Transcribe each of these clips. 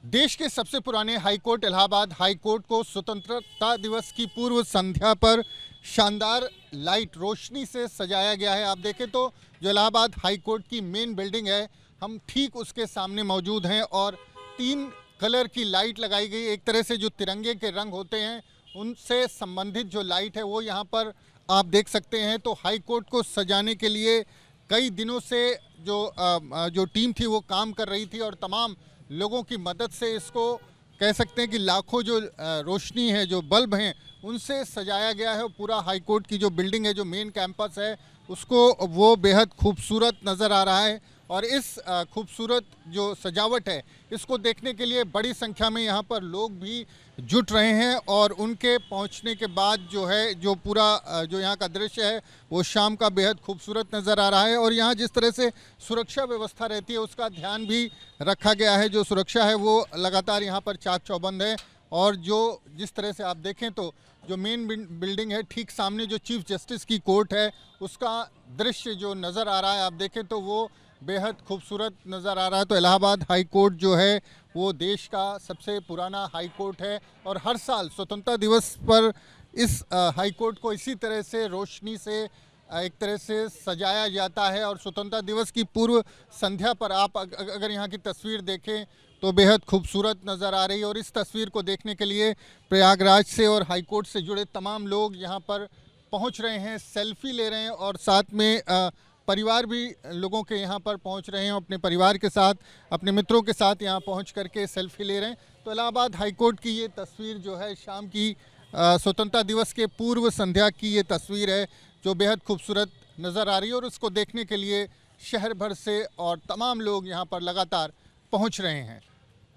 देश के सबसे पुराने हाईकोर्ट इलाहाबाद हाईकोर्ट को स्वतंत्रता दिवस की पूर्व संध्या पर शानदार लाइट रोशनी से सजाया गया है। आप देखें तो जो इलाहाबाद हाईकोर्ट की मेन बिल्डिंग है, हम ठीक उसके सामने मौजूद हैं और 3 कलर की लाइट लगाई गई। एक तरह से जो तिरंगे के रंग होते हैं उनसे संबंधित जो लाइट है वो यहाँ पर आप देख सकते हैं। तो हाईकोर्ट को सजाने के लिए कई दिनों से जो टीम थी वो काम कर रही थी और तमाम लोगों की मदद से इसको कह सकते हैं कि लाखों जो रोशनी है, जो बल्ब हैं, उनसे सजाया गया है। पूरा हाईकोर्ट की जो बिल्डिंग है, जो मेन कैंपस है, उसको वो बेहद खूबसूरत नज़र आ रहा है। और इस खूबसूरत जो सजावट है, इसको देखने के लिए बड़ी संख्या में यहाँ पर लोग भी जुट रहे हैं और उनके पहुँचने के बाद जो है, जो पूरा जो यहाँ का दृश्य है वो शाम का बेहद खूबसूरत नज़र आ रहा है। और यहाँ जिस तरह से सुरक्षा व्यवस्था रहती है उसका ध्यान भी रखा गया है। जो सुरक्षा है वो लगातार यहाँ पर चाक चौबंद है। और जो जिस तरह से आप देखें तो जो मेन बिल्डिंग है, ठीक सामने जो चीफ जस्टिस की कोर्ट है, उसका दृश्य जो नज़र आ रहा है, आप देखें तो वो बेहद खूबसूरत नज़र आ रहा है। तो इलाहाबाद हाई कोर्ट जो है वो देश का सबसे पुराना हाई कोर्ट है और हर साल स्वतंत्रता दिवस पर इस हाई कोर्ट को इसी तरह से रोशनी से एक तरह से सजाया जाता है। और स्वतंत्रता दिवस की पूर्व संध्या पर आप अगर यहाँ की तस्वीर देखें तो बेहद खूबसूरत नज़र आ रही है। और इस तस्वीर को देखने के लिए प्रयागराज से और हाई कोर्ट से जुड़े तमाम लोग यहाँ पर पहुँच रहे हैं, सेल्फी ले रहे हैं और साथ में परिवार भी लोगों के यहाँ पर पहुँच रहे हैं। अपने परिवार के साथ, अपने मित्रों के साथ यहाँ पहुँच करके सेल्फी ले रहे हैं। तो इलाहाबाद हाईकोर्ट की ये तस्वीर जो है शाम की स्वतंत्रता दिवस के पूर्व संध्या की ये तस्वीर है जो बेहद खूबसूरत नज़र आ रही है। और उसको देखने के लिए शहर भर से और तमाम लोग यहाँ पर लगातार पहुँच रहे हैं।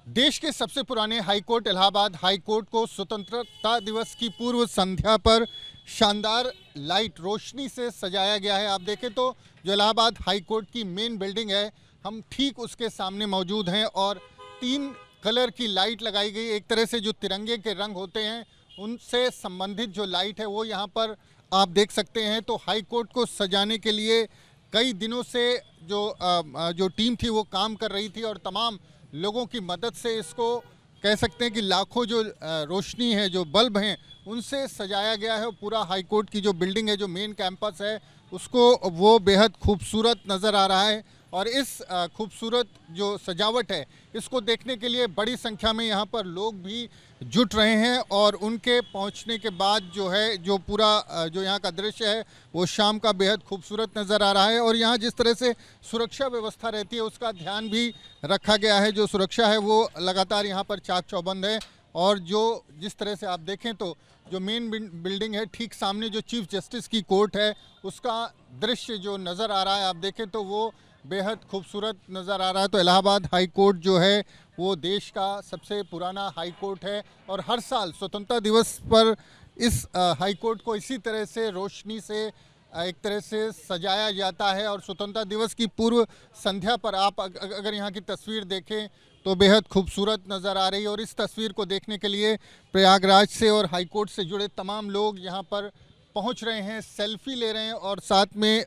देश के सबसे पुराने हाईकोर्ट इलाहाबाद हाईकोर्ट को स्वतंत्रता दिवस की पूर्व संध्या पर शानदार लाइट रोशनी से सजाया गया है। आप देखें तो जो इलाहाबाद हाईकोर्ट की मेन बिल्डिंग है, हम ठीक उसके सामने मौजूद हैं और 3 कलर की लाइट लगाई गई। एक तरह से जो तिरंगे के रंग होते हैं उनसे संबंधित जो लाइट है वो यहाँ पर आप देख सकते हैं। तो हाईकोर्ट को सजाने के लिए कई दिनों से जो टीम थी वो काम कर रही थी और तमाम लोगों की मदद से इसको कह सकते हैं कि लाखों जो रोशनी है, जो बल्ब हैं, उनसे सजाया गया है। पूरा हाईकोर्ट की जो बिल्डिंग है, जो मेन कैंपस है, उसको वो बेहद खूबसूरत नज़र आ रहा है। और इस खूबसूरत जो सजावट है, इसको देखने के लिए बड़ी संख्या में यहाँ पर लोग भी जुट रहे हैं और उनके पहुँचने के बाद जो है, जो पूरा जो यहाँ का दृश्य है वो शाम का बेहद खूबसूरत नज़र आ रहा है। और यहाँ जिस तरह से सुरक्षा व्यवस्था रहती है उसका ध्यान भी रखा गया है। जो सुरक्षा है वो लगातार यहाँ पर चाक चौबंद है। और जो जिस तरह से आप देखें तो जो मेन बिल्डिंग है, ठीक सामने जो चीफ जस्टिस की कोर्ट है, उसका दृश्य जो नज़र आ रहा है, आप देखें तो वो बेहद खूबसूरत नज़र आ रहा है। तो इलाहाबाद हाई कोर्ट जो है वो देश का सबसे पुराना हाई कोर्ट है और हर साल स्वतंत्रता दिवस पर इस हाई कोर्ट को इसी तरह से रोशनी से एक तरह से सजाया जाता है। और स्वतंत्रता दिवस की पूर्व संध्या पर आप अगर यहाँ की तस्वीर देखें तो बेहद खूबसूरत नज़र आ रही है। और इस तस्वीर को देखने के लिए प्रयागराज से और हाई कोर्ट से जुड़े तमाम लोग यहाँ पर पहुँच रहे हैं, सेल्फी ले रहे हैं और साथ में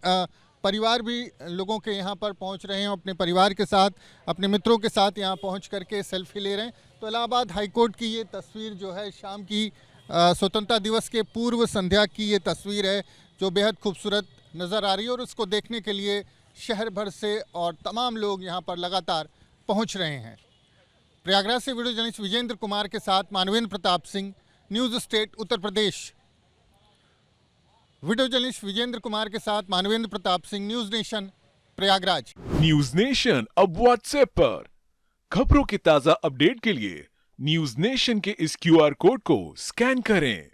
परिवार भी लोगों के यहाँ पर पहुँच रहे हैं। अपने परिवार के साथ, अपने मित्रों के साथ यहाँ पहुँच करके सेल्फी ले रहे हैं। तो इलाहाबाद हाईकोर्ट की ये तस्वीर जो है शाम की स्वतंत्रता दिवस के पूर्व संध्या की ये तस्वीर है जो बेहद खूबसूरत नज़र आ रही है। और उसको देखने के लिए शहर भर से और तमाम लोग यहाँ पर लगातार पहुँच रहे हैं। प्रयागराज से वीडियो जर्नलिस्ट विजेंद्र कुमार के साथ Manvendra Pratap Singh, news state Uttar Pradesh. Video journalist Vijendra Kumar के साथ Manvendra Pratap Singh, news nation, Prayagraj. News nation अब व्हाट्सएप पर खबरों की ताजा अपडेट के लिए न्यूज नेशन के इस क्यूआर कोड को स्कैन करें।